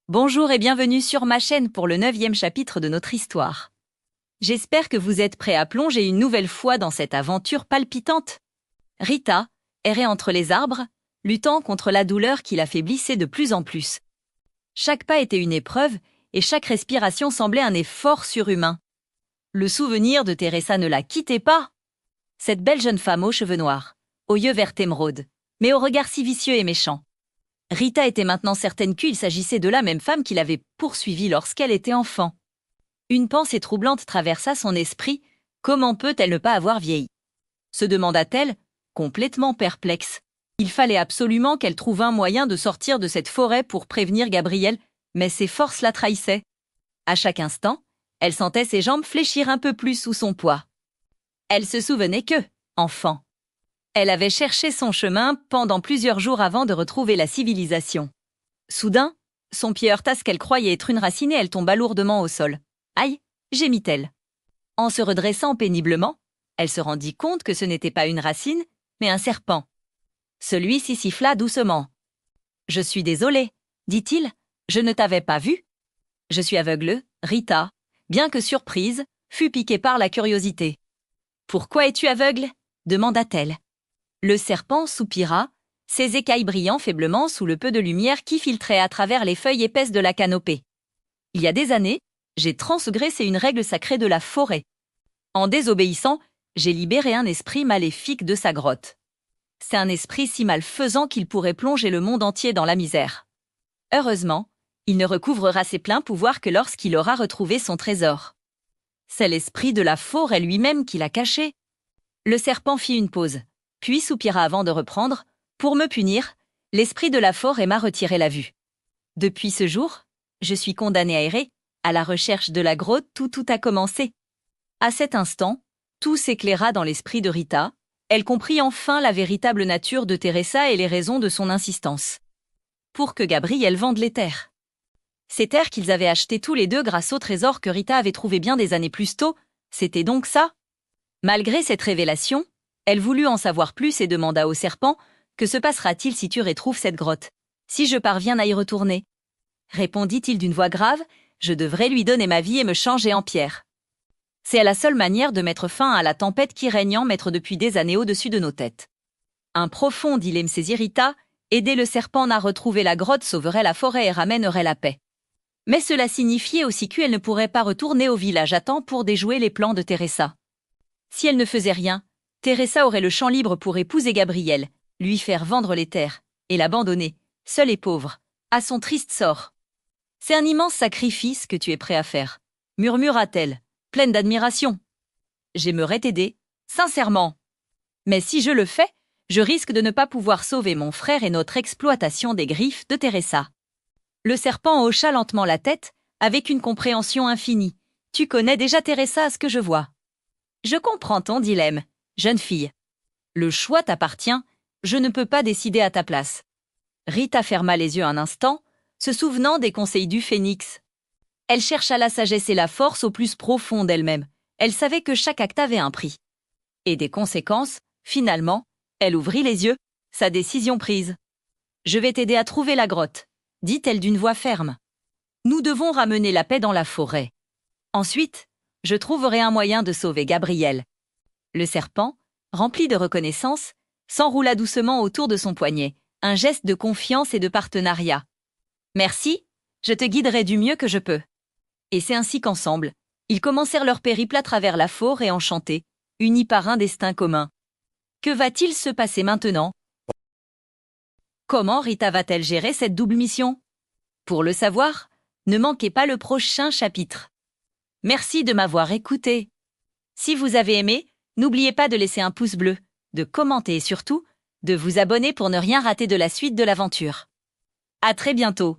Bonjour et bienvenue sur ma chaîne pour le 9e chapitre de notre histoire. J'espère que vous êtes prêts à plonger une nouvelle fois dans cette aventure palpitante. Rita errait entre les arbres, luttant contre la douleur qui l'affaiblissait de plus en plus. Chaque pas était une épreuve et chaque respiration semblait un effort surhumain. Le souvenir de Teresa ne la quittait pas. Cette belle jeune femme aux cheveux noirs, aux yeux verts émeraude, mais au regard si vicieux et méchant. Rita était maintenant certaine qu'il s'agissait de la même femme qui l'avait poursuivie lorsqu'elle était enfant. Une pensée troublante traversa son esprit. Comment peut-elle ne pas avoir vieilli? Se demanda-t-elle, complètement perplexe. Il fallait absolument qu'elle trouve un moyen de sortir de cette forêt pour prévenir Gabriel, mais ses forces la trahissaient. À chaque instant, elle sentait ses jambes fléchir un peu plus sous son poids. Elle se souvenait que, enfant, elle avait cherché son chemin pendant plusieurs jours avant de retrouver la civilisation. Soudain, son pied heurta ce qu'elle croyait être une racine et elle tomba lourdement au sol. « Aïe !» gémit-elle. En se redressant péniblement, elle se rendit compte que ce n'était pas une racine, mais un serpent. Celui-ci siffla doucement. « Je suis désolé, dit-il, je ne t'avais pas vu. »« Je suis aveugle, Rita, bien que surprise, fut piquée par la curiosité. »« Pourquoi es-tu aveugle ?» demanda-t-elle. Le serpent soupira, ses écailles brillant faiblement sous le peu de lumière qui filtrait à travers les feuilles épaisses de la canopée. « Il y a des années, j'ai transgressé une règle sacrée de la forêt. En désobéissant, j'ai libéré un esprit maléfique de sa grotte. C'est un esprit si malfaisant qu'il pourrait plonger le monde entier dans la misère. Heureusement, il ne recouvrera ses pleins pouvoirs que lorsqu'il aura retrouvé son trésor. C'est l'esprit de la forêt lui-même qui l'a caché. » Le serpent fit une pause, puis soupira avant de reprendre. « Pour me punir, l'esprit de la forêt m'a retiré la vue. Depuis ce jour, je suis condamné à errer, à la recherche de la grotte où tout a commencé. » À cet instant, tout s'éclaira dans l'esprit de Rita. Elle comprit enfin la véritable nature de Teresa et les raisons de son insistance. Pour que Gabriel vende les terres. Ces terres qu'ils avaient achetées tous les deux grâce au trésor que Rita avait trouvé bien des années plus tôt, c'était donc ça? Malgré cette révélation, elle voulut en savoir plus et demanda au serpent « Que se passera-t-il si tu retrouves cette grotte? Si je parviens à y retourner ?» Répondit-il d'une voix grave « Je devrais lui donner ma vie et me changer en pierre. C'est la seule manière de mettre fin à la tempête qui règne en maître depuis des années au-dessus de nos têtes. » Un profond dilemme saisit Rita. Aider le serpent à retrouver la grotte sauverait la forêt et ramènerait la paix. Mais cela signifiait aussi qu'elle ne pourrait pas retourner au village à temps pour déjouer les plans de Teresa. Si elle ne faisait rien, Teresa aurait le champ libre pour épouser Gabriel, lui faire vendre les terres et l'abandonner, seule et pauvre, à son triste sort. « C'est un immense sacrifice que tu es prêt à faire, » murmura-t-elle, pleine d'admiration. « J'aimerais t'aider, sincèrement. Mais si je le fais, je risque de ne pas pouvoir sauver mon frère et notre exploitation des griffes de Teresa. » Le serpent hocha lentement la tête, avec une compréhension infinie. « Tu connais déjà Teresa à ce que je vois. »« Je comprends ton dilemme, jeune fille. Le choix t'appartient, je ne peux pas décider à ta place. » Rita ferma les yeux un instant, se souvenant des conseils du phénix. Elle chercha la sagesse et la force au plus profond d'elle-même. Elle savait que chaque acte avait un prix. Et des conséquences, finalement, elle ouvrit les yeux, sa décision prise. « Je vais t'aider à trouver la grotte, » dit-elle d'une voix ferme. « Nous devons ramener la paix dans la forêt. Ensuite, je trouverai un moyen de sauver Gabriel. » Le serpent, rempli de reconnaissance, s'enroula doucement autour de son poignet, un geste de confiance et de partenariat. « Merci, je te guiderai du mieux que je peux. » Et c'est ainsi qu'ensemble, ils commencèrent leur périple à travers la forêt enchantée, unis par un destin commun. Que va-t-il se passer maintenant? Comment Rita va-t-elle gérer cette double mission? Pour le savoir, ne manquez pas le prochain chapitre. Merci de m'avoir écouté. Si vous avez aimé, n'oubliez pas de laisser un pouce bleu, de commenter et surtout, de vous abonner pour ne rien rater de la suite de l'aventure. À très bientôt.